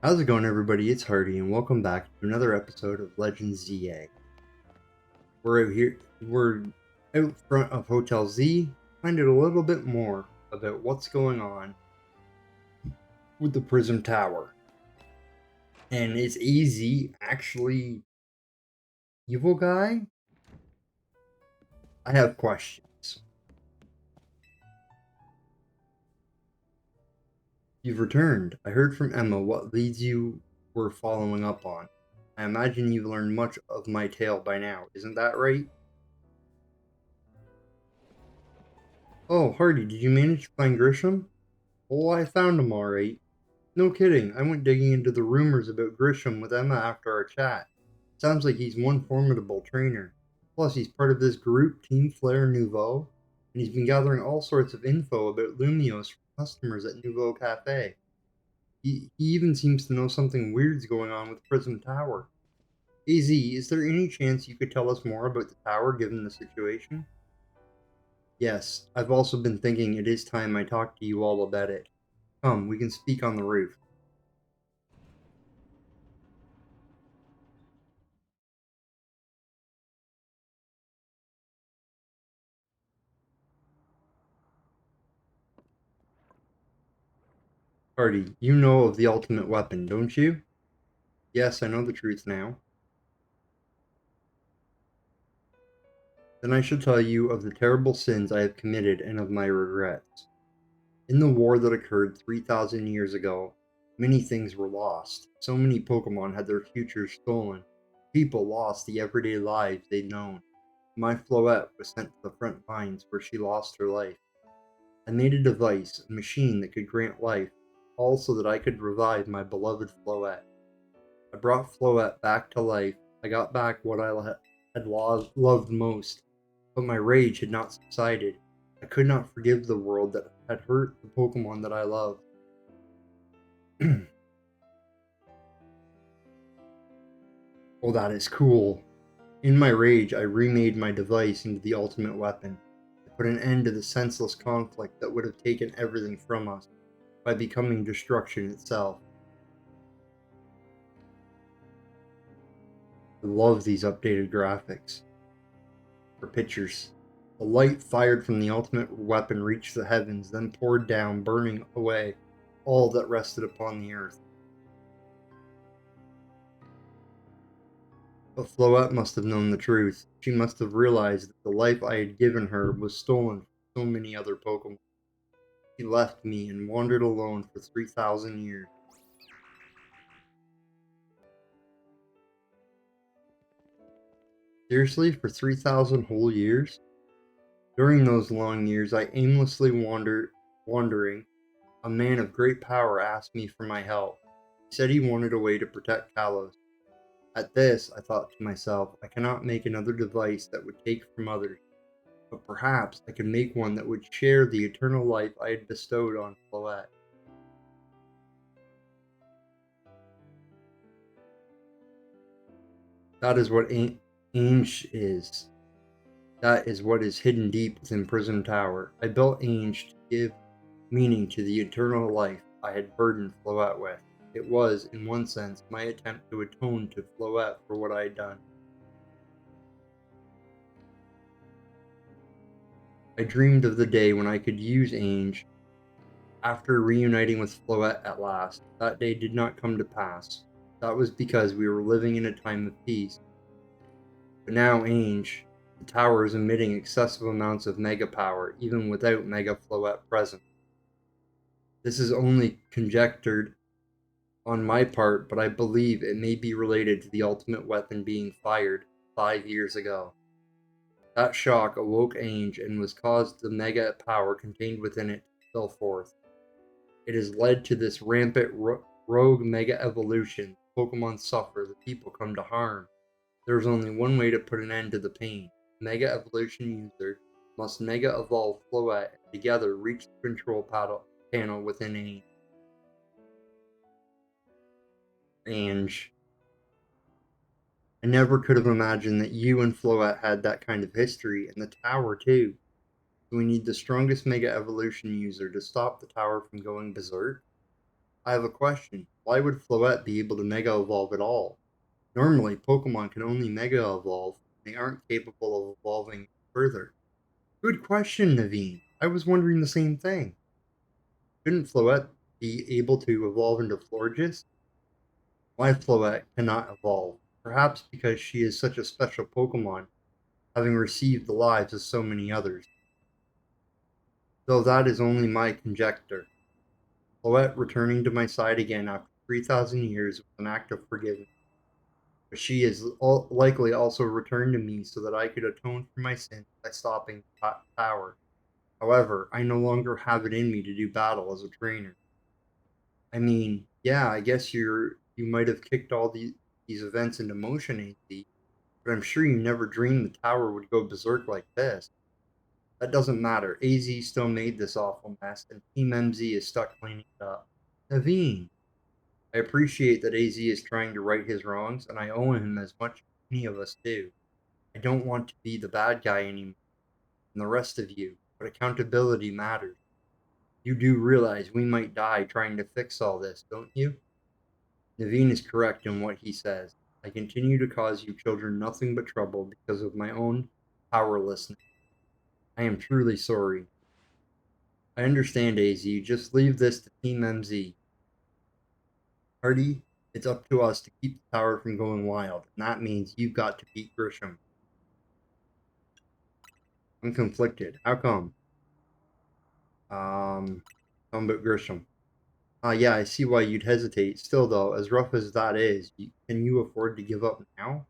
How's it going, everybody? It's Hardy, and welcome back to another episode of Legends ZA. We're out front of Hotel Z, finding a little bit more about what's going on with the Prism Tower. And is AZ actually evil guy? I have questions. You've returned. I heard from Emma what leads you were following up on. I imagine you've learned much of my tale by now, isn't that right? Oh, Hardy, did you manage to find Grisham? Oh, I found him all right. No kidding, I went digging into the rumors about Grisham with Emma after our chat. Sounds like he's one formidable trainer. Plus, he's part of this group, Team Flare Nouveau, and he's been gathering all sorts of info about Lumios from customers at Nouveau Cafe. He even seems to know something weird's going on with Prism Tower. AZ, is there any chance you could tell us more about the tower given the situation? Yes, I've also been thinking it is time I talked to you all about it. Come, we can speak on the roof. Hardy, you know of the ultimate weapon, don't you? Yes, I know the truth now. Then I shall tell you of the terrible sins I have committed and of my regrets. In the war that occurred 3,000 years ago, many things were lost. So many Pokémon had their futures stolen. People lost the everyday lives they'd known. My Floette was sent to the front lines where she lost her life. I made a device, a machine that could grant life, all so that I could revive my beloved Floette. I brought Floette back to life. I got back what I had loved most, but my rage had not subsided. I could not forgive the world that had hurt the Pokemon that I loved. Oh, that is cool. In my rage, I remade my device into the ultimate weapon. I put an end to the senseless conflict that would have taken everything from us by becoming destruction itself. I love these updated graphics. For pictures. The light fired from the ultimate weapon reached the heavens, then poured down, burning away all that rested upon the earth. But Floette must have known the truth. She must have realized that the life I had given her was stolen from so many other Pokemon. She left me and wandered alone for 3,000 years. Seriously, for 3,000 whole years? During those long years, I aimlessly wandering. A man of great power asked me for my help. He said he wanted a way to protect Kalos. At this, I thought to myself, I cannot make another device that would take from others, but perhaps I could make one that would share the eternal life I had bestowed on Floette. That is what Ainge is. That is what is hidden deep within Prism Tower. I built Ainge to give meaning to the eternal life I had burdened Floette with. It was, in one sense, my attempt to atone to Floette for what I had done. I dreamed of the day when I could use Ainge after reuniting with Floette at last. That day did not come to pass. That was because we were living in a time of peace. But now Ainge, the tower is emitting excessive amounts of mega power, even without Mega Floette present. This is only conjectured on my part, but I believe it may be related to the ultimate weapon being fired 5 years ago. That shock awoke Ainge and was caused the mega power contained within it to spill forth. It has led to this rampant rogue mega evolution. Pokemon suffer, the people come to harm. There is only one way to put an end to the pain. Mega evolution user must mega evolve Floette and together reach the control panel within Ainge. I never could have imagined that you and Floette had that kind of history, and the tower too. Do we need the strongest Mega Evolution user to stop the tower from going berserk? I have a question. Why would Floette be able to Mega Evolve at all? Normally, Pokemon can only Mega Evolve. They aren't capable of evolving further. Good question, Naveen. I was wondering the same thing. Shouldn't Floette be able to evolve into Florges? Why Floette cannot evolve? Perhaps because she is such a special Pokemon, having received the lives of so many others. Though that is only my conjecture. Floette returning to my side again after 3,000 years was an act of forgiveness. But she is likely also returned to me so that I could atone for my sins by stopping the tower. However, I no longer have it in me to do battle as a trainer. I mean, yeah, I guess you might have kicked all these events into motion, AZ, but I'm sure you never dreamed the tower would go berserk like this. That doesn't matter. AZ still made this awful mess, and Team MZ is stuck cleaning it up. Naveen, I appreciate that AZ is trying to right his wrongs, and I owe him as much as any of us do. I don't want to be the bad guy anymore, and the rest of you, but accountability matters. You do realize we might die trying to fix all this, don't you? Naveen is correct in what he says. I continue to cause you children nothing but trouble because of my own powerlessness. I am truly sorry. I understand, AZ. Just leave this to Team MZ. Hardy, it's up to us to keep the tower from going wild, and that means you've got to beat Grisham. I'm conflicted. How come? Something about Grisham. Yeah, I see why you'd hesitate. Still, though, as rough as that is, can you afford to give up now?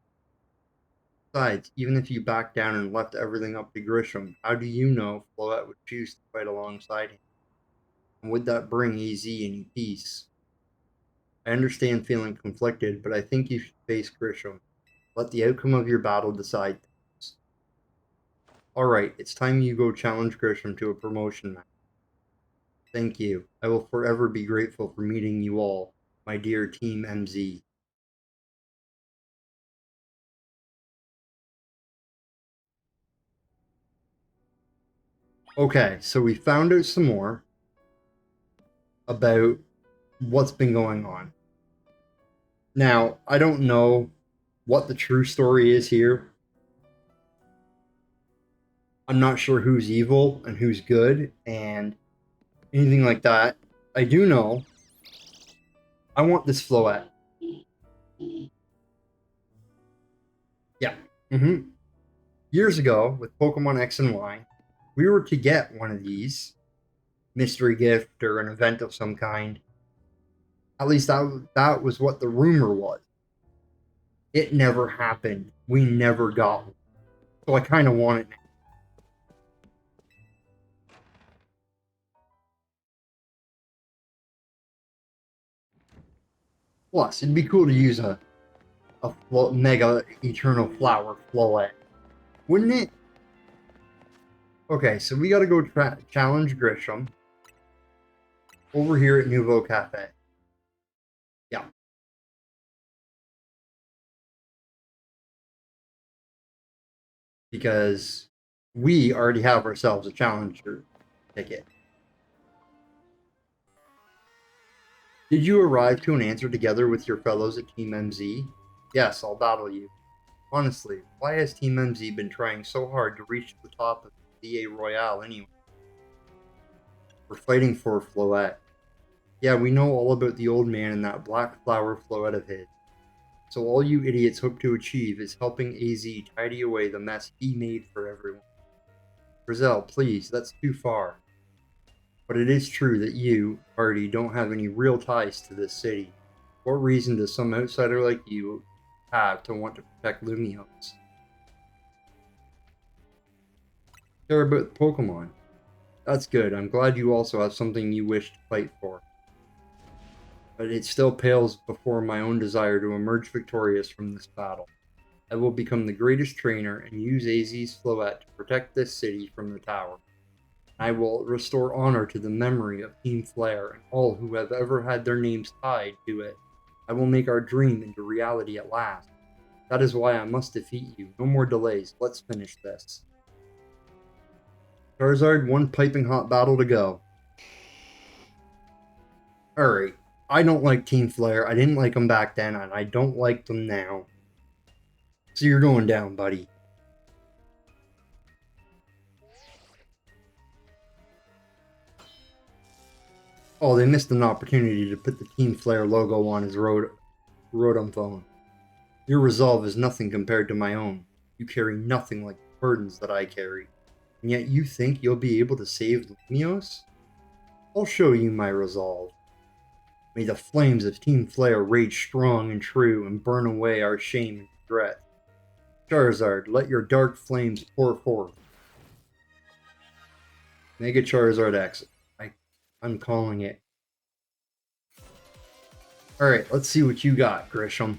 Besides, even if you backed down and left everything up to Grisham, how do you know Floette would choose to fight alongside him? And would that bring EZ any peace? I understand feeling conflicted, but I think you should face Grisham. Let the outcome of your battle decide things. Alright, it's time you go challenge Grisham to a promotion match. Thank you. I will forever be grateful for meeting you all, my dear Team MZ. Okay, so we found out some more about what's been going on. Now, I don't know what the true story is here. I'm not sure who's evil and who's good and anything like that. I do know I want this Floette. Yeah. Years ago, with Pokemon X and Y, we were to get one of these mystery gift or an event of some kind. At least that was what the rumor was. It never happened. We never got one. So I kind of want it now. Plus, it'd be cool to use a Mega Eternal Flower Floette. Wouldn't it? Okay, so we gotta go challenge Grisham over here at Nouveau Cafe. Yeah. Because we already have ourselves a challenger ticket. Did you arrive to an answer together with your fellows at Team MZ? Yes, I'll battle you. Honestly, why has Team MZ been trying so hard to reach the top of the VA Royale anyway? We're fighting for Floette. Yeah, we know all about the old man and that black flower Floette of his. So all you idiots hope to achieve is helping AZ tidy away the mess he made for everyone. Brazil, please, that's too far. But it is true that you, Hardy, don't have any real ties to this city. What reason does some outsider like you have to want to protect Lumiose? Care about Pokemon. That's good. I'm glad you also have something you wish to fight for. But it still pales before my own desire to emerge victorious from this battle. I will become the greatest trainer and use AZ's Floette to protect this city from the tower. I will restore honor to the memory of Team Flare and all who have ever had their names tied to it. I will make our dream into reality at last. That is why I must defeat you. No more delays. Let's finish this. Charizard, one piping hot battle to go. Alright. I don't like Team Flare. I didn't like them back then, and I don't like them now. So you're going down, buddy. Oh, they missed an opportunity to put the Team Flare logo on his Rotom phone. Your resolve is nothing compared to my own. You carry nothing like the burdens that I carry. And yet you think you'll be able to save Lumios? I'll show you my resolve. May the flames of Team Flare rage strong and true and burn away our shame and regret. Charizard, let your dark flames pour forth. Mega Charizard X. I'm calling it. Alright, let's see what you got, Grisham.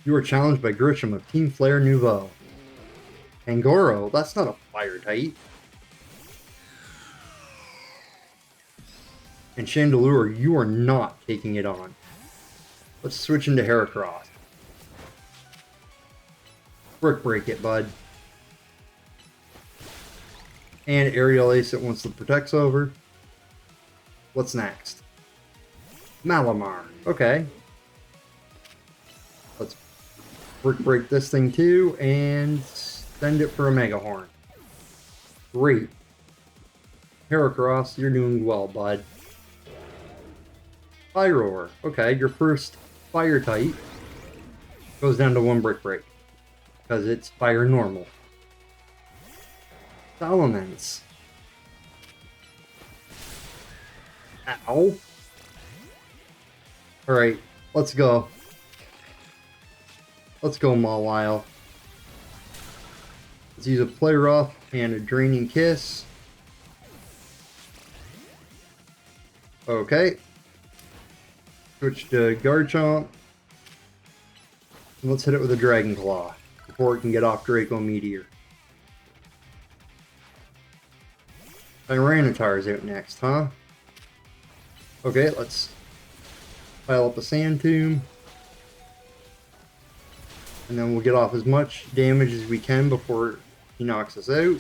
You are challenged by Grisham of Team Flare Nouveau. Angoro? That's not a fire type. And Chandelure, you are not taking it on. Let's switch into Heracross. Brick break it, bud. And Aerial Ace it once the Protect's over. What's next? Malamar. Okay. Let's brick break this thing too and send it for a Mega Horn. Great. Heracross, you're doing well, bud. Pyroar. Okay, your first fire type goes down to 1 brick break because it's fire normal. Salamence. Ow. Alright, let's go. Let's go, Mawile. Let's use a Play Rough and a Draining Kiss. Okay. Switch to Garchomp. And let's hit it with a Dragon Claw before it can get off Draco Meteor. Tyranitar's out next, huh? Okay, let's pile up a Sand Tomb. And then we'll get off as much damage as we can before he knocks us out.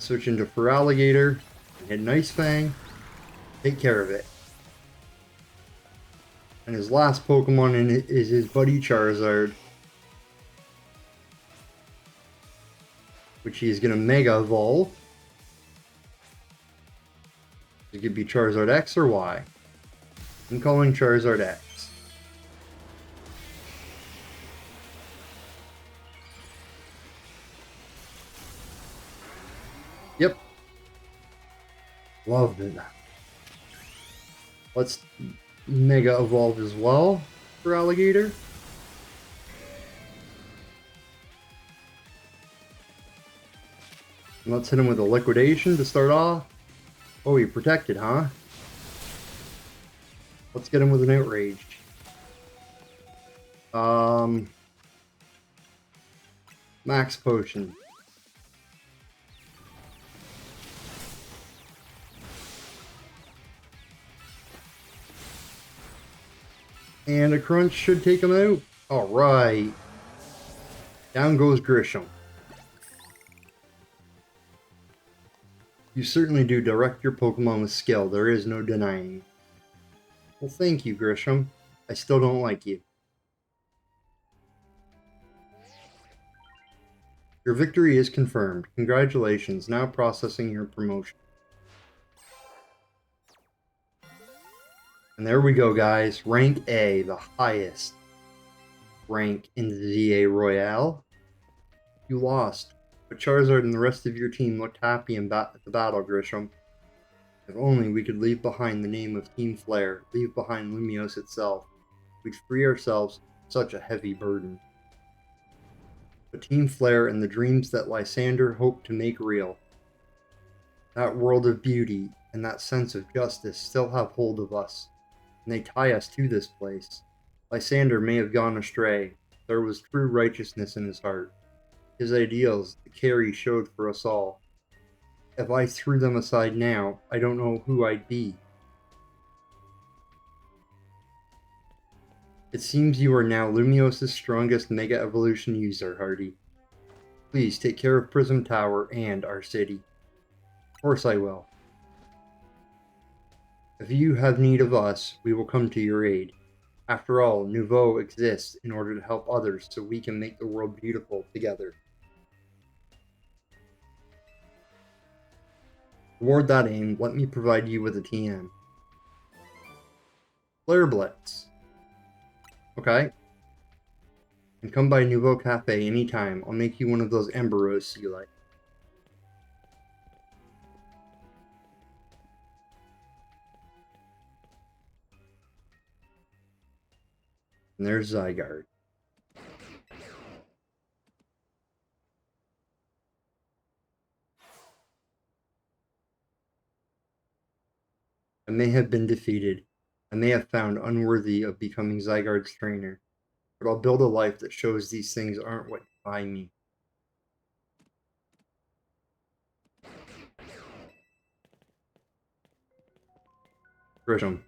Switch into Feraligatr and hit an Ice Fang. Take care of it. And his last Pokemon is his buddy Charizard, which he's going to Mega Evolve. It could be Charizard X or Y. I'm calling Charizard X. Yep. Loved it. Let's Mega Evolve as well for Alligator. And let's hit him with a Liquidation to start off. Oh, he protected, huh? Let's get him with an Outrage. Max Potion. And a Crunch should take him out. Alright. Down goes Grisham. You certainly do direct your Pokemon with skill. There is no denying. Well, thank you, Grisham. I still don't like you. Your victory is confirmed. Congratulations. Now processing your promotion. And there we go, guys. Rank A, the highest rank in the ZA Royale. You lost, but Charizard and the rest of your team looked happy in the battle, Grisham. If only we could leave behind the name of Team Flare, leave behind Lumios itself. We'd free ourselves from such a heavy burden. But Team Flare and the dreams that Lysander hoped to make real. That world of beauty and that sense of justice still have hold of us, and they tie us to this place. Lysander may have gone astray. There was true righteousness in his heart. His ideals, the care he showed for us all. If I threw them aside now, I don't know who I'd be. It seems you are now Lumios' strongest Mega Evolution user, Hardy. Please take care of Prism Tower and our city. Of course I will. If you have need of us, we will come to your aid. After all, Nouveau exists in order to help others so we can make the world beautiful together. Toward that aim, let me provide you with a TM. Flare Blitz. Okay. And come by Nouveau Cafe anytime. I'll make you one of those Ember Roasts you like. And there's Zygarde. I may have been defeated. I may have found unworthy of becoming Zygarde's trainer. But I'll build a life that shows these things aren't what define me. Prism.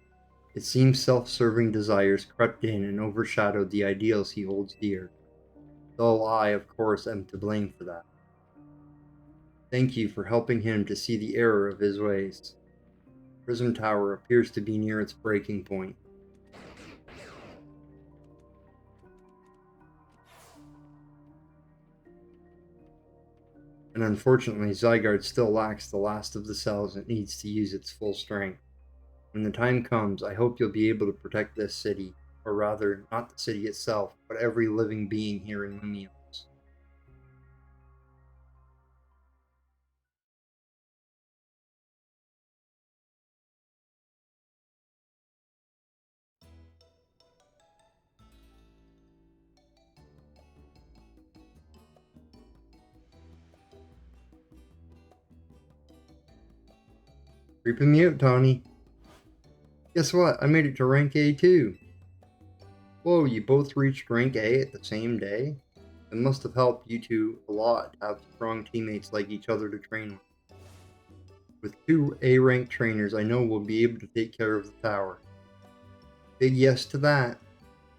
It seems self-serving desires crept in and overshadowed the ideals he holds dear. Though I, of course, am to blame for that. Thank you for helping him to see the error of his ways. Prism Tower appears to be near its breaking point. And unfortunately, Zygarde still lacks the last of the cells it needs to use its full strength. When the time comes, I hope you'll be able to protect this city, or rather, not the city itself, but every living being here in Lumios. Creeping me out, Tawny. Guess what? I made it to rank A too. Whoa, you both reached rank A at the same day? It must have helped you two a lot to have strong teammates like each other to train with. With two A-rank trainers, I know we'll be able to take care of the tower. Big yes to that.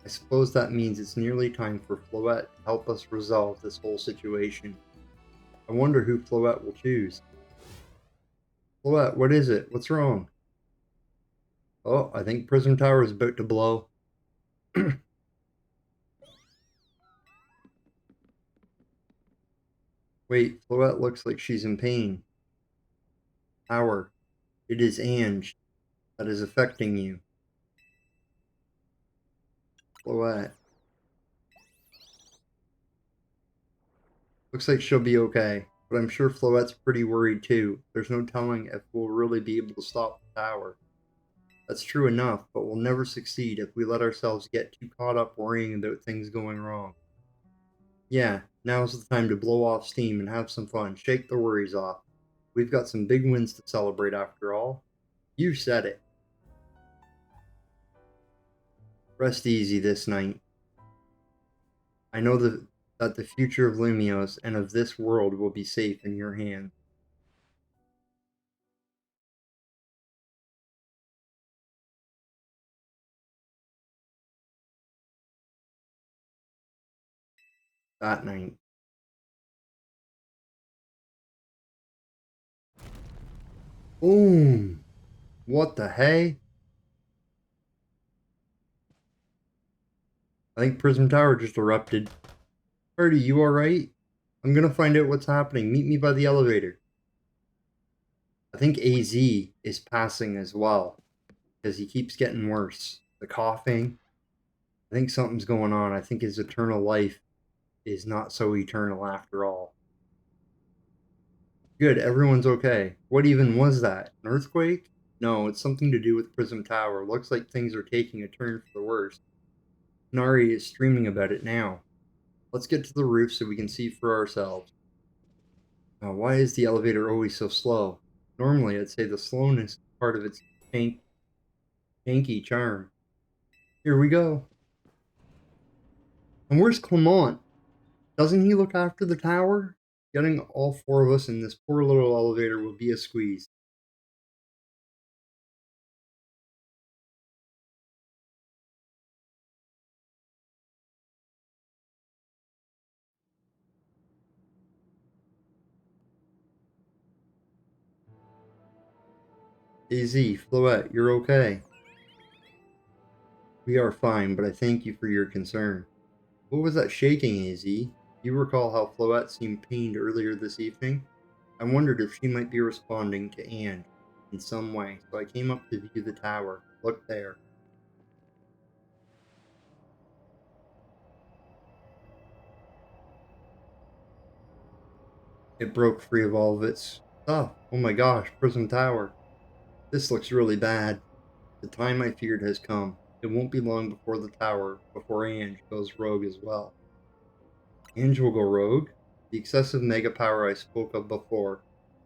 I suppose that means it's nearly time for Floette to help us resolve this whole situation. I wonder who Floette will choose. Floette, what is it? What's wrong? Oh, I think Prism Tower is about to blow. Wait, Floette looks like she's in pain. Tower, it is Ange that is affecting you. Floette. Looks like she'll be okay, but I'm sure Floette's pretty worried too. There's no telling if we'll really be able to stop the tower. That's true enough, but we'll never succeed if we let ourselves get too caught up worrying about things going wrong. Yeah, now's the time to blow off steam and have some fun. Shake the worries off. We've got some big wins to celebrate after all. You said it. Rest easy this night. I know that the future of Lumios and of this world will be safe in your hands. That night. Boom! What the hey? I think Prism Tower just erupted. Party, you alright? I'm gonna find out what's happening. Meet me by the elevator. I think AZ is passing as well, because he keeps getting worse. The coughing. I think something's going on. I think his eternal life is not so eternal after all. Good, everyone's okay. What even was that? An earthquake? No, it's something to do with Prism Tower. Looks like things are taking a turn for the worse. Nari is streaming about it now. Let's get to the roof so we can see for ourselves. Why is the elevator always so slow? Normally, I'd say the slowness is part of its janky charm. Here we go. And where's Clement? Doesn't he look after the tower? Getting all four of us in this poor little elevator will be a squeeze. AZ, Floette, you're okay. We are fine, but I thank you for your concern. What was that shaking, AZ? You recall how Floette seemed pained earlier this evening? I wondered if she might be responding to Ange in some way, so I came up to view the tower. Look there. It broke free of all of its stuff. Oh my gosh, Prism Tower. This looks really bad. The time I feared has come. It won't be long before Ange goes rogue as well. Ange will go rogue? The excessive mega power I spoke of before,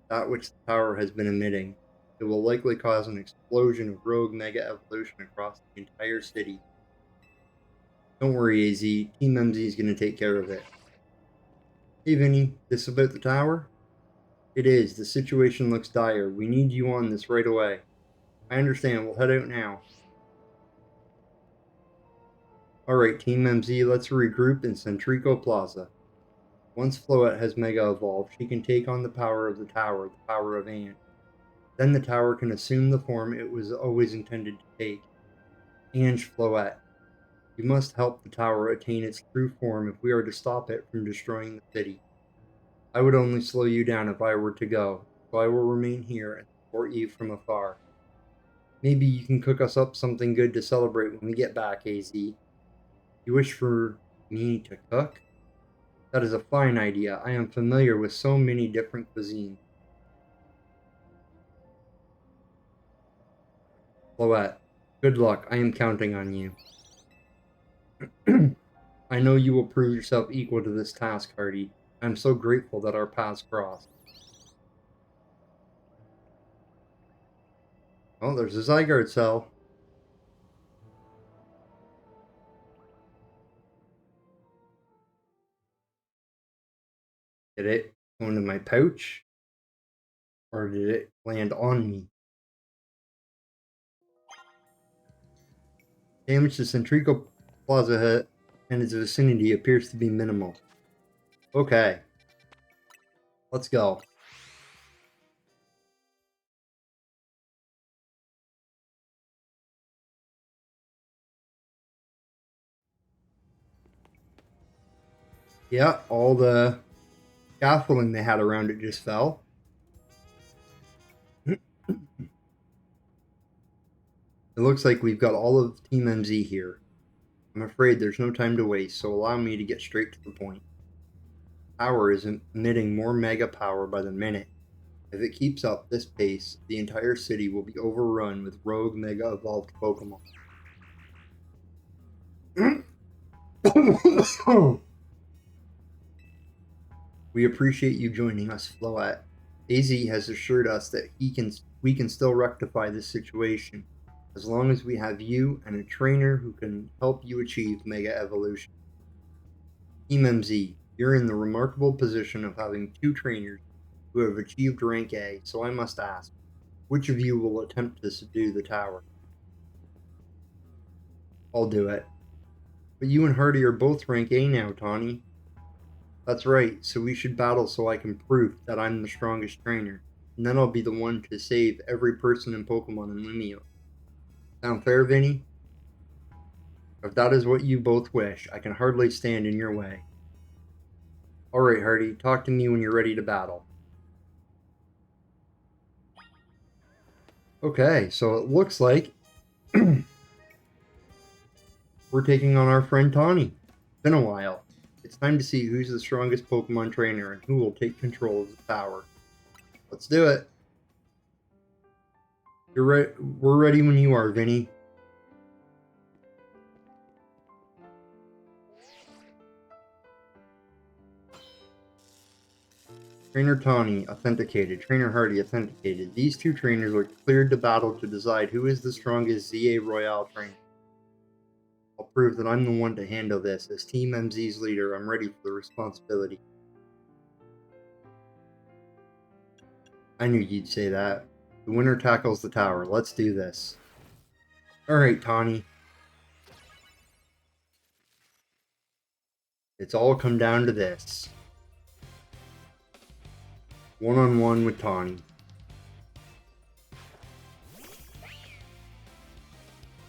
that which the tower has been emitting, it will likely cause an explosion of rogue mega evolution across the entire city. Don't worry, AZ. Team MZ is going to take care of it. Hey, Vinny, this about the tower? It is. The situation looks dire. We need you on this right away. I understand. We'll head out now. Alright, Team MZ, let's regroup in Centrico Plaza. Once Floette has Mega Evolved, she can take on the power of the power of Ange. Then the tower can assume the form it was always intended to take. Ange Floette. You must help the tower attain its true form if we are to stop it from destroying the city. I would only slow you down if I were to go, so I will remain here and support you from afar. Maybe you can cook us up something good to celebrate when we get back, AZ. You wish for me to cook? That is a fine idea. I am familiar with so many different cuisines. Floette, good luck. I am counting on you. I know you will prove yourself equal to this task, Hardy. I am so grateful that our paths crossed. Oh, there's a Zygarde cell. Did it go into my pouch? Or did it land on me? Damage to Centrico Plaza and its vicinity appears to be minimal. Okay. Let's go. Yeah, all the scaffolding they had around it just fell. It looks like we've got all of Team MZ here. I'm afraid there's no time to waste, so allow me to get straight to the point. Tower is emitting more mega power by the minute. If it keeps up this pace, the entire city will be overrun with rogue mega evolved Pokémon. We appreciate you joining us, Floette. AZ has assured us that we can still rectify this situation, as long as we have you and a trainer who can help you achieve Mega Evolution. Team MZ, you're in the remarkable position of having two trainers who have achieved rank A, so I must ask, which of you will attempt to subdue the tower? I'll do it. But you and Hardy are both rank A now, Tawny. That's right, so we should battle so I can prove that I'm the strongest trainer, and then I'll be the one to save every person in Pokemon and Lumio. Sound fair, Vinny? If that is what you both wish, I can hardly stand in your way. Alright, Hardy, talk to me when you're ready to battle. Okay, so it looks like we're taking on our friend Tawny. It's been a while. It's time to see who's the strongest Pokemon trainer and who will take control of the tower. Let's do it. We're ready when you are, Vinny. Trainer Tawny authenticated. Trainer Hardy authenticated. These two trainers are cleared to battle to decide who is the strongest ZA Royale trainer. I'll prove that I'm the one to handle this. As Team MZ's leader, I'm ready for the responsibility. I knew you'd say that. The winner tackles the tower. Let's do this. Alright, Tawny. It's all come down to this. One-on-one with Tawny.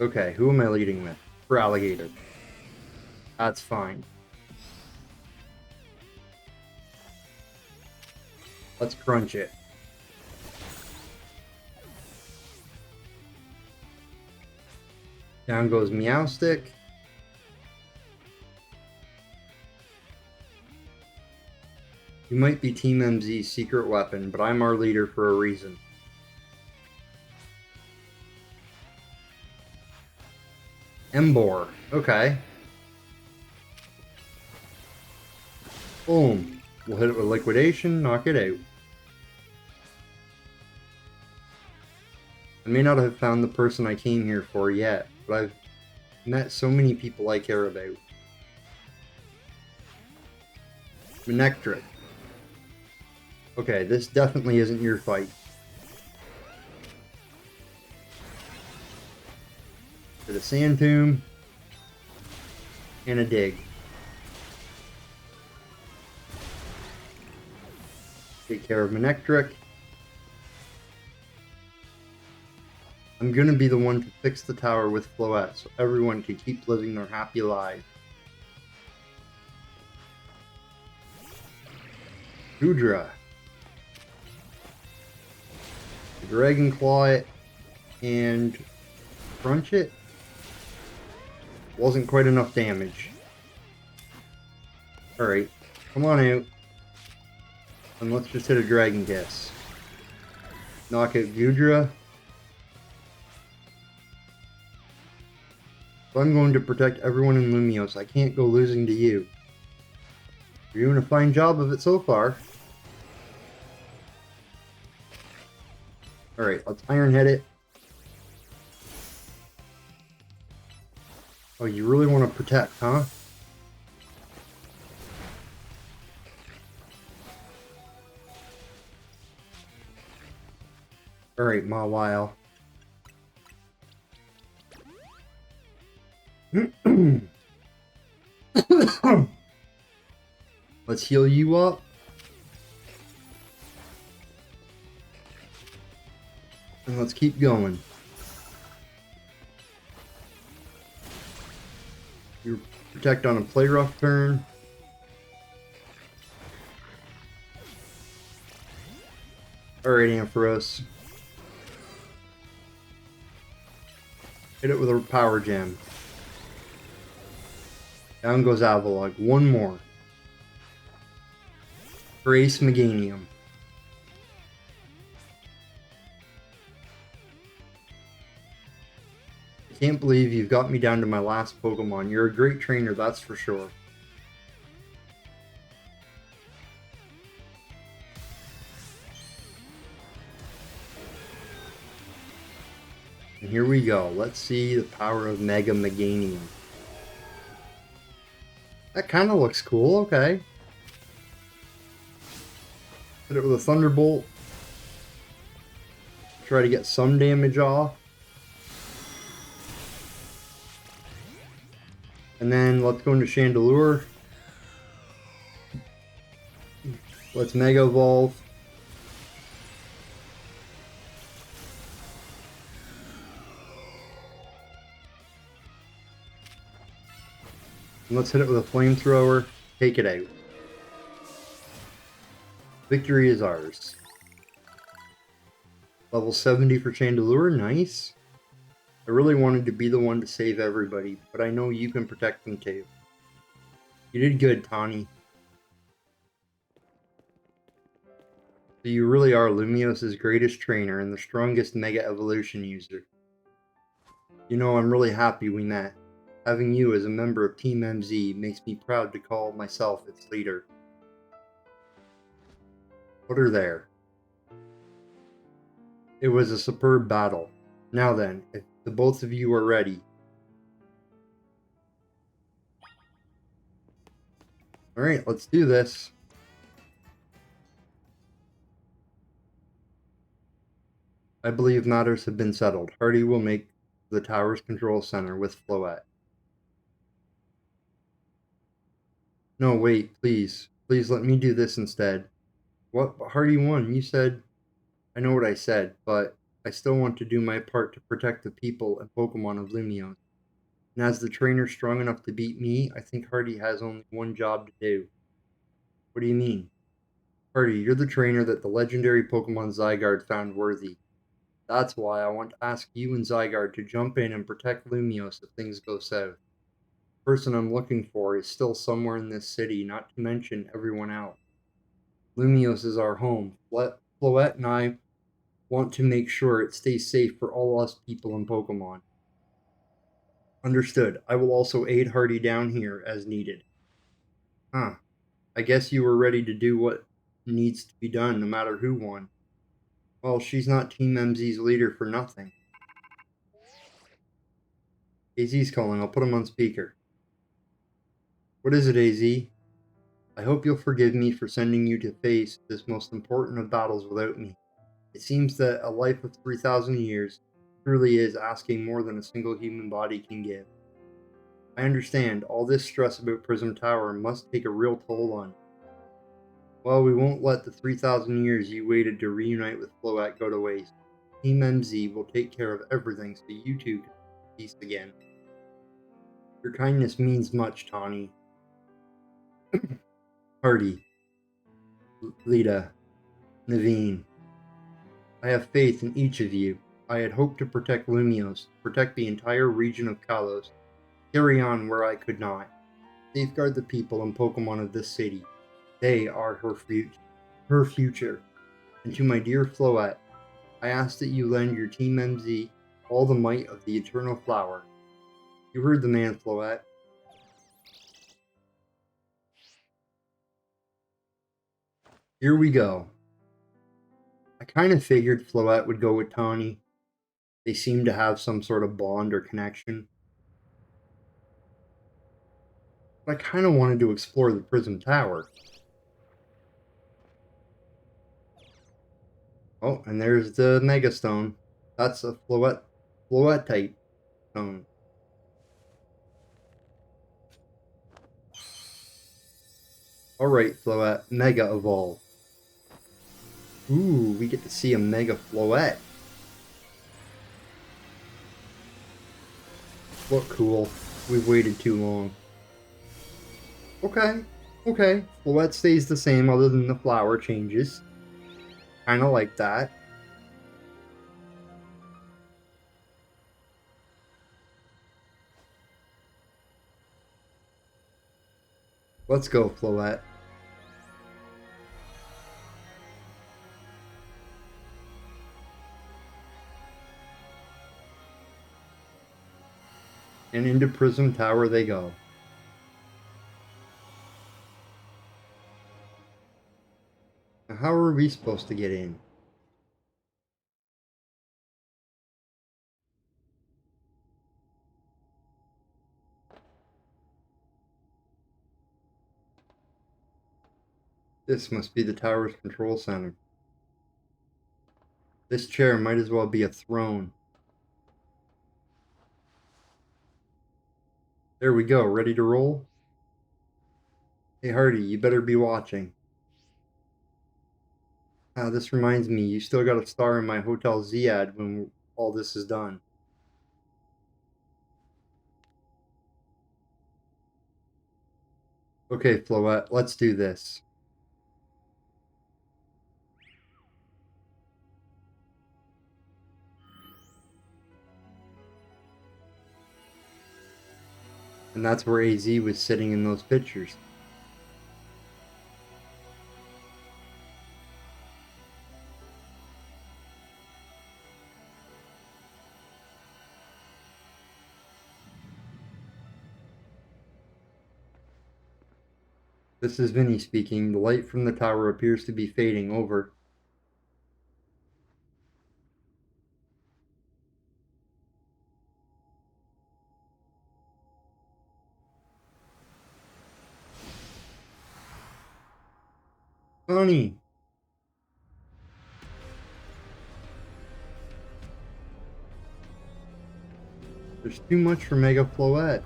Okay, who am I leading with? For alligator. That's fine. Let's crunch it. Down goes Meowstick. You might be Team MZ's secret weapon, but I'm our leader for a reason. Embor. Okay. Boom. We'll hit it with Liquidation, knock it out. I may not have found the person I came here for yet, but I've met so many people I care about. Manectric. Okay, this definitely isn't your fight. With a Sand Tomb and a Dig. Take care of Manectric. I'm gonna be the one to fix the tower with Floette so everyone can keep living their happy lives. Goodra. Dragon Claw it and crunch it. Wasn't quite enough damage. Alright, come on out. And let's just hit a Dragon Kiss. Knock out Goodra. So I'm going to protect everyone in Lumiose. I can't go losing to you. You're doing a fine job of it so far. Alright, let's Iron Head it. Oh, you really want to protect, huh? Alright, Mawile. Let's heal you up. And let's keep going. You protect on a play rough turn. Alright, Ampharos. Hit it with a power gem. Down goes Avalugg. One more. For Ace Meganium. I can't believe you've got me down to my last Pokemon. You're a great trainer, that's for sure. And here we go. Let's see the power of Mega Meganium. That kind of looks cool, okay. Hit it with a Thunderbolt. Try to get some damage off. And then let's go into Chandelure. Let's Mega Evolve. And let's hit it with a Flamethrower. Take it out. Victory is ours. Level 70 for Chandelure, nice. I really wanted to be the one to save everybody, but I know you can protect them too. You did good, Tawny. So you really are Lumiose's greatest trainer and the strongest Mega Evolution user. You know, I'm really happy we met. Having you as a member of Team MZ makes me proud to call myself its leader. Put her there. It was a superb battle. Now then, if the both of you are ready. Alright, let's do this. I believe matters have been settled. Hardy will make the tower's control center with Floette. No, wait, please. Please let me do this instead. What? Hardy won. You said... I know what I said, but I still want to do my part to protect the people and Pokemon of Lumiose. And as the trainer strong enough to beat me, I think Hardy has only one job to do. What do you mean? Hardy, you're the trainer that the legendary Pokemon Zygarde found worthy. That's why I want to ask you and Zygarde to jump in and protect Lumiose if things go south. The person I'm looking for is still somewhere in this city, not to mention everyone else. Lumiose is our home. Floette and I want to make sure it stays safe for all us people and Pokemon. Understood. I will also aid Hardy down here as needed. Huh. I guess you were ready to do what needs to be done, no matter who won. Well, she's not Team MZ's leader for nothing. AZ's calling. I'll put him on speaker. What is it, AZ? I hope you'll forgive me for sending you to face this most important of battles without me. It seems that a life of 3,000 years truly is asking more than a single human body can give. I understand all this stress about Prism Tower must take a real toll on you. Well, we won't let the 3,000 years you waited to reunite with Floette go to waste. Team MZ will take care of everything so you two can peace again. Your kindness means much, Tawny. Hardy, Lita, Naveen. I have faith in each of you. I had hoped to protect Lumiose, protect the entire region of Kalos, carry on where I could not, safeguard the people and Pokemon of this city. They are her future. And to my dear Floette, I ask that you lend your Team MZ all the might of the Eternal Flower. You heard the man, Floette. Here we go. I kind of figured Floette would go with Tawny. They seem to have some sort of bond or connection. But I kind of wanted to explore the Prism Tower. Oh, and there's the Mega Stone. That's a Floette type stone. Alright, Floette, Mega Evolve. Ooh, we get to see a Mega Floette. Look cool. We've waited too long. Okay. Floette stays the same other than the flower changes. Kinda like that. Let's go, Floette. And into Prism Tower they go. Now, how are we supposed to get in? This must be the tower's control center. This chair might as well be a throne. There we go, ready to roll? Hey Hardy, you better be watching. This reminds me, you still got a star in my Hotel Z ad when all this is done. Okay, Floette, let's do this. And that's where AZ was sitting in those pictures. This is Vinny speaking. The light from the tower appears to be fading. Over. Honey! There's too much for Mega Floette.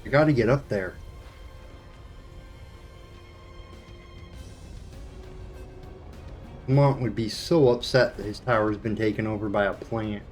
I gotta get up there. Lamont would be so upset that his tower's been taken over by a plant.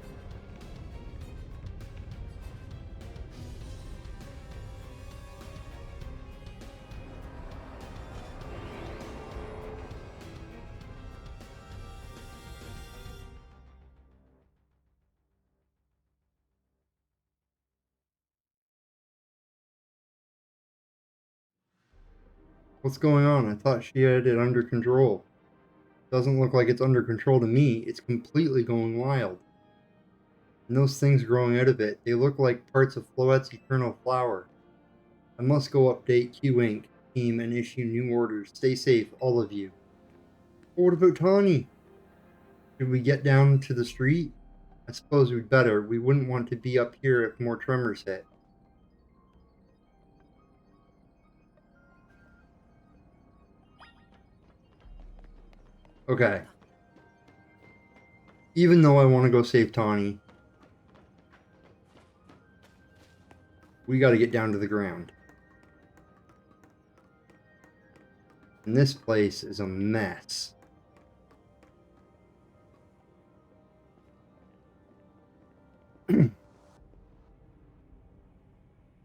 What's going on? I thought she had it under control. Doesn't look like it's under control to me. It's completely going wild. And those things growing out of it, they look like parts of Floette's eternal flower. I must go update Q Inc. team and issue new orders. Stay safe, all of you. What about Tawny? Should we get down to the street? I suppose we'd better. We wouldn't want to be up here if more tremors hit. Okay. Even though I want to go save Tawny, we got to get down to the ground. And this place is a mess.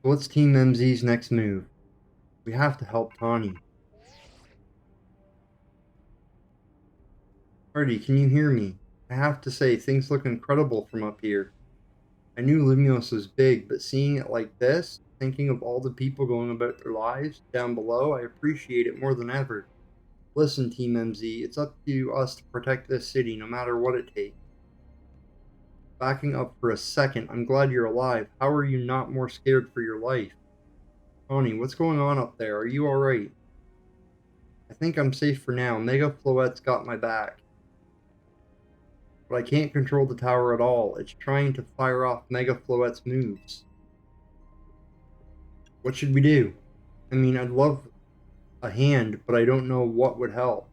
What's Team MZ's next move? We have to help Tawny. Hardy, can you hear me? I have to say, things look incredible from up here. I knew Limos was big, but seeing it like this, thinking of all the people going about their lives down below, I appreciate it more than ever. Listen, Team MZ, it's up to us to protect this city, no matter what it takes. Backing up for a second, I'm glad you're alive. How are you not more scared for your life? Tony, what's going on up there? Are you alright? I think I'm safe for now. Mega Floette's got my back. But I can't control the tower at all. It's trying to fire off Mega Floette's moves. What should we do? I mean, I'd love a hand, but I don't know what would help.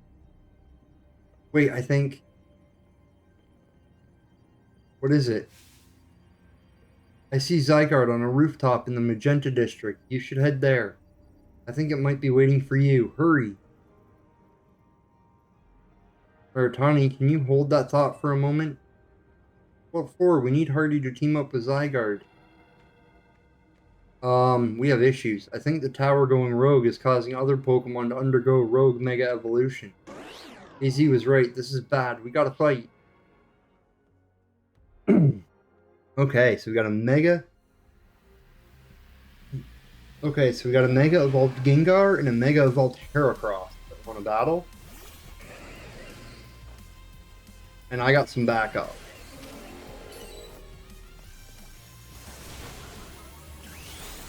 Wait, I think... What is it? I see Zygarde on a rooftop in the Magenta District. You should head there. I think it might be waiting for you. Hurry. Tawny, can you hold that thought for a moment? What for? We need Hardy to team up with Zygarde. We have issues. I think the tower going rogue is causing other Pokemon to undergo rogue mega evolution. AZ was right. This is bad. We gotta fight. Okay, so we got a mega... Okay, so we got a mega evolved Gengar and a mega evolved Heracross that want to battle. And I got some backup.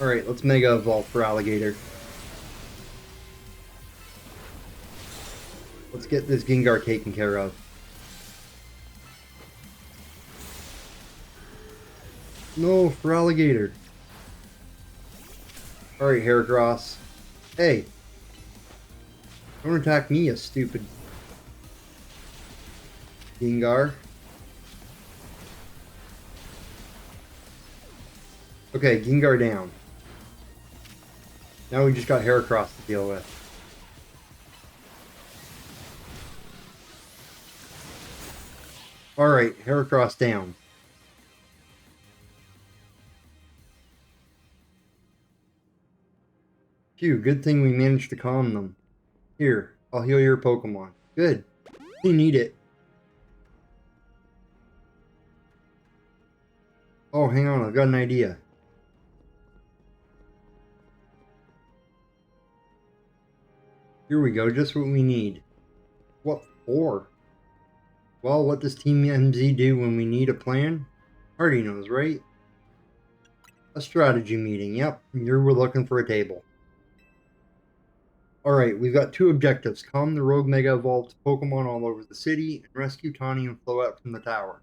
Alright, let's mega evolve for Alligator. Let's get this Gengar taken care of. No, for Alligator. Alright, Heracross. Hey. Don't attack me, you stupid Gengar. Okay, Gengar down. Now we just got Heracross to deal with. Alright, Heracross down. Phew, good thing we managed to calm them. Here, I'll heal your Pokemon. Good. You need it. Oh, hang on, I've got an idea. Here we go, just what we need. What for? Well, what does Team MZ do when we need a plan? Hardy knows, right? A strategy meeting, yep. Here we're looking for a table. Alright, we've got two objectives. Calm the rogue mega evolved Pokemon all over the city, and rescue Tawny and Floette from the tower.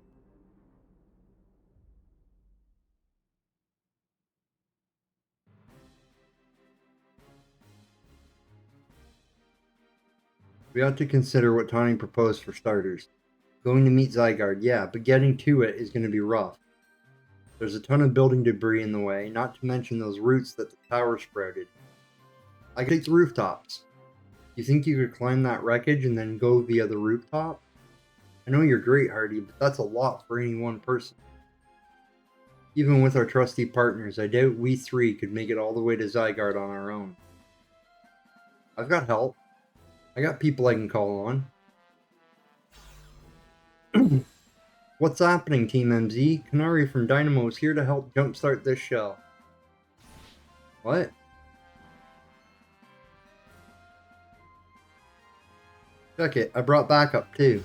We ought to consider what Tawny proposed for starters. Going to meet Zygarde, yeah, but getting to it is going to be rough. There's a ton of building debris in the way, not to mention those roots that the tower sprouted. I could take the rooftops. You think you could climb that wreckage and then go via the rooftop? I know you're great, Hardy, but that's a lot for any one person. Even with our trusty partners, I doubt we three could make it all the way to Zygarde on our own. I've got help. I got people I can call on. What's happening, Team MZ? Canary from Dynamo is here to help jumpstart this show. What? Check it, I brought backup too.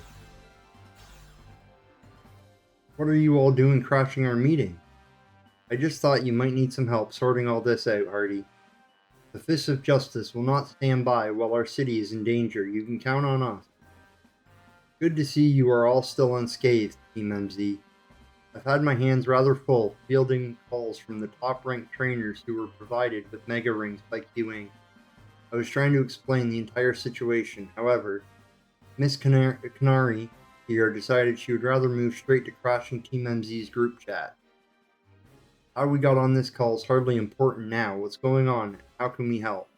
What are you all doing crashing our meeting? I just thought you might need some help sorting all this out, Hardy. The Fists of Justice will not stand by while our city is in danger. You can count on us. Good to see you are all still unscathed, Team MZ. I've had my hands rather full fielding calls from the top-ranked trainers who were provided with Mega Rings by Q-Ing. I was trying to explain the entire situation. However, Miss Canary here decided she would rather move straight to crashing Team MZ's group chat. How we got on this call is hardly important now. What's going on? How can we help?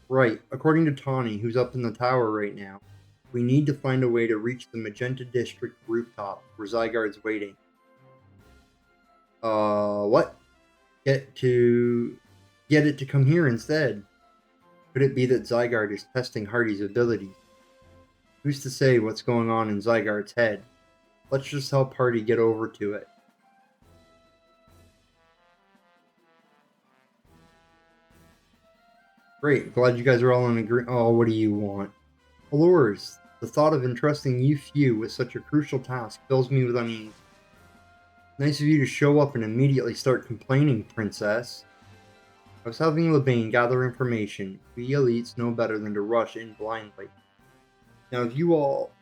Right, according to Tawny, who's up in the tower right now, we need to find a way to reach the Magenta District rooftop where Zygarde's waiting. What? Get it to come here instead. Could it be that Zygarde is testing Hardy's abilities? Who's to say what's going on in Zygarde's head? Let's just help Hardy get over to it. Great, glad you guys are all in agreement. Oh, what do you want? Allures, the thought of entrusting you few with such a crucial task fills me with unease. Nice of you to show up and immediately start complaining, Princess. I was having Lebane gather information. We elites know better than to rush in blindly. Now, if you will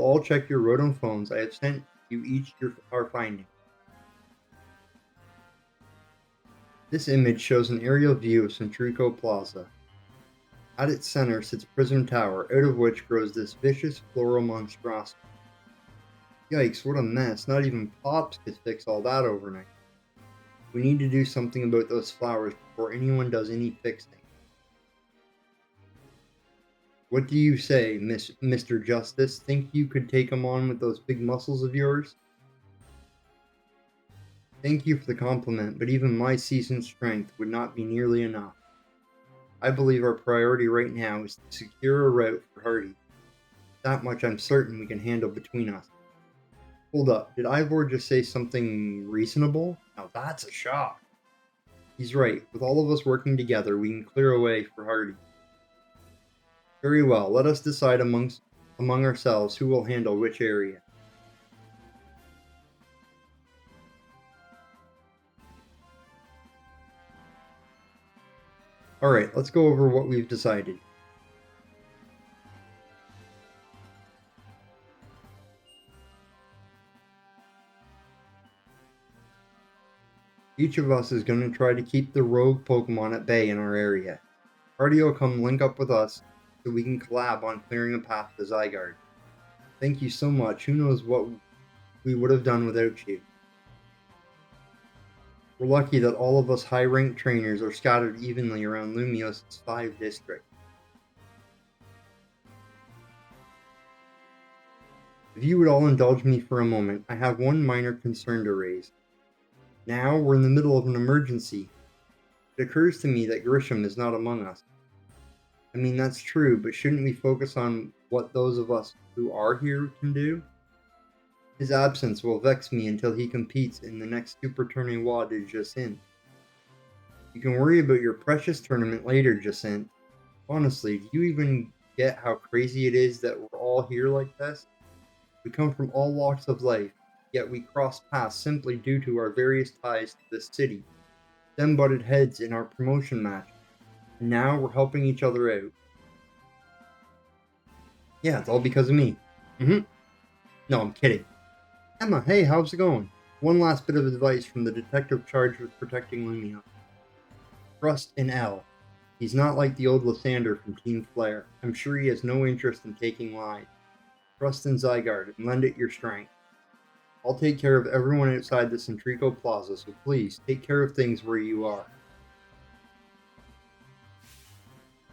all check your Rotom phones, I have sent you each our findings. This image shows an aerial view of Centrico Plaza. At its center sits Prism Tower, out of which grows this vicious floral monstrosity. Yikes, what a mess. Not even Pops could fix all that overnight. We need to do something about those flowers before anyone does any fixing. What do you say, Mr. Justice? Think you could take them on with those big muscles of yours? Thank you for the compliment, but even my seasoned strength would not be nearly enough. I believe our priority right now is to secure a route for Hardy. That much I'm certain we can handle between us. Hold up, did Ivor just say something reasonable? Now that's a shock. He's right, with all of us working together, we can clear a way for Hardy. Very well, let us decide among ourselves who will handle which area. Alright, let's go over what we've decided. Each of us is going to try to keep the rogue Pokemon at bay in our area. Hardy will come link up with us so we can collab on clearing a path to Zygarde. Thank you so much. Who knows what we would have done without you. We're lucky that all of us high-ranked trainers are scattered evenly around Lumios's 5 districts. If you would all indulge me for a moment, I have one minor concern to raise. Now we're in the middle of an emergency. It occurs to me that Grisham is not among us. I mean, that's true, but shouldn't we focus on what those of us who are here can do? His absence will vex me until he competes in the next Super Tournoi de Jacinthe. You can worry about your precious tournament later, Jacinthe. Honestly, do you even get how crazy it is that we're all here like this? We come from all walks of life, yet we cross paths simply due to our various ties to this city. Then butted heads in our promotion match, and now we're helping each other out. Yeah, it's all because of me. No, I'm kidding. Emma, hey, how's it going? One last bit of advice from the detective charged with protecting Lumia. Trust in L. He's not like the old Lysander from Team Flare. I'm sure he has no interest in taking lies. Trust in Zygarde and lend it your strength. I'll take care of everyone outside the Centrico Plaza, so please take care of things where you are.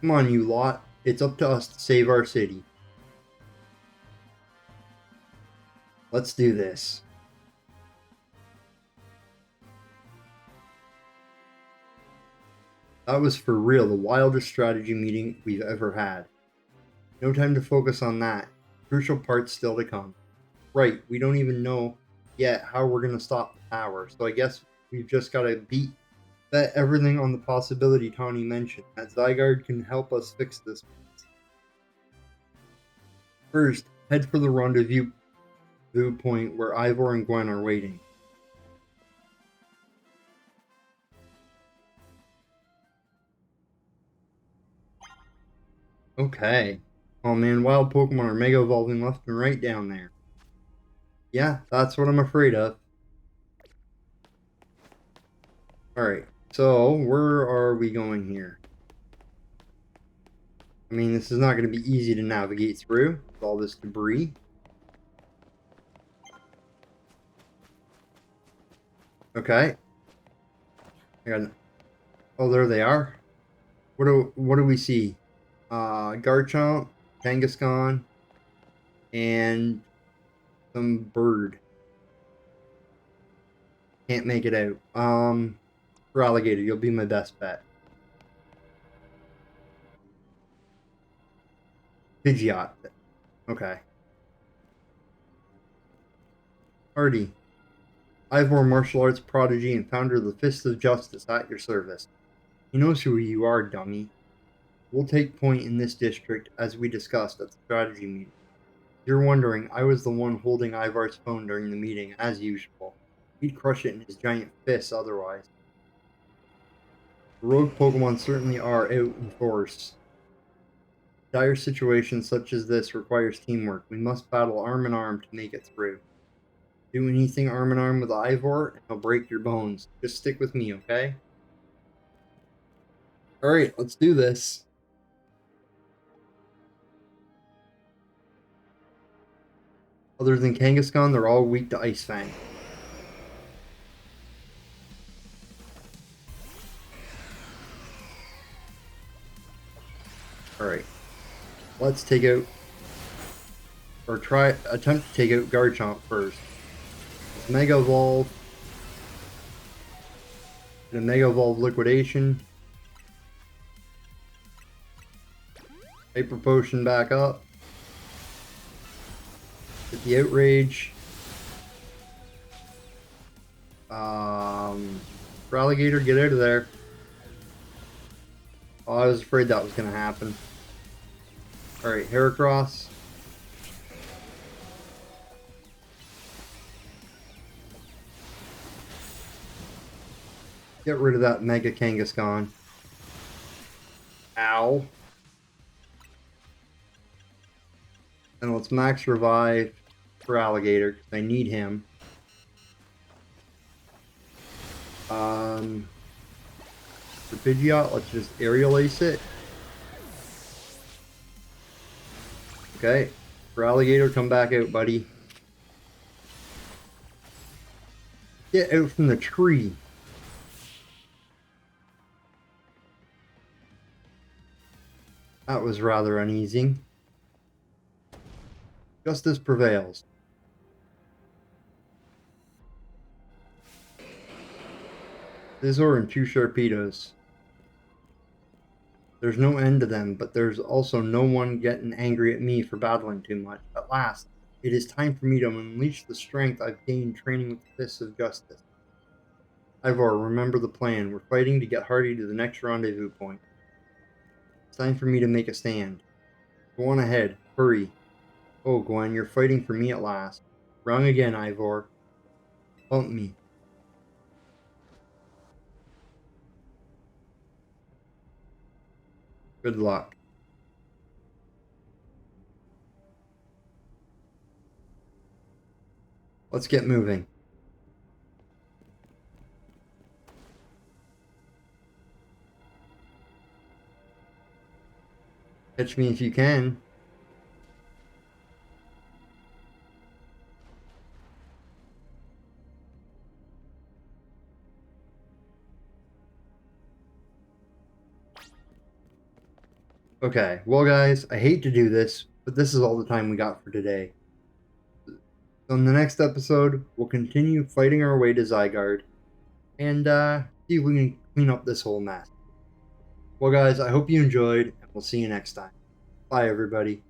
Come on, you lot. It's up to us to save our city. Let's do this. That was for real the wildest strategy meeting we've ever had. No time to focus on that. Crucial parts still to come. Right, we don't even know yet how we're going to stop the tower, so I guess we've just got to bet everything on the possibility Tawny mentioned, that Zygarde can help us fix this. First, head for the rendezvous point where Ivor and Gwen are waiting. Okay. Oh man, wild Pokemon are mega evolving left and right down there. Yeah, that's what I'm afraid of. Alright, so where are we going here? I mean, this is not going to be easy to navigate through with all this debris. Okay. Oh, there they are. What do we see? Garchomp, Kangaskhan, and some bird. Can't make it out. For alligator, you'll be my best bet. Pidgeot. Okay. Hardy. Ivor, martial arts prodigy and founder of the Fist of Justice, at your service. He knows who you are, dummy. We'll take point in this district, as we discussed at the strategy meeting. If you're wondering, I was the one holding Ivar's phone during the meeting, as usual. He'd crush it in his giant fists otherwise. The rogue Pokemon certainly are out in force. Dire situations such as this requires teamwork. We must battle arm in arm to make it through. Do anything arm in arm with Ivor, and he'll break your bones. Just stick with me, okay? Alright, let's do this. Other than Kangaskhan, they're all weak to Ice Fang. Alright. Let's take out, or attempt to take out Garchomp first. Let's Mega Evolve. And a Mega Evolve Liquidation. Hyper Potion back up. Get the Outrage. For Alligator, get out of there. Oh, I was afraid that was going to happen. Alright, Heracross. Get rid of that Mega Kangaskhan. Ow. And let's max revive for Alligator, because I need him. For Pidgeot, let's just Aerial Ace it. Okay. For Alligator, come back out, buddy. Get out from the tree. That was rather uneasy. Justice prevails. Scizor and 2 Sharpedos. There's no end to them, but there's also no one getting angry at me for battling too much. At last, it is time for me to unleash the strength I've gained training with the Fists of Justice. Ivor, remember the plan. We're fighting to get Hardy to the next rendezvous point. It's time for me to make a stand. Go on ahead. Hurry. Oh, Gwen, you're fighting for me at last. Wrong again, Ivor. Bump me. Good luck. Let's get moving. Catch me if you can. Okay, well, guys, I hate to do this, but this is all the time we got for today. So in the next episode, we'll continue fighting our way to Zygarde and see if we can clean up this whole mess. Well, guys, I hope you enjoyed, and we'll see you next time. Bye, everybody.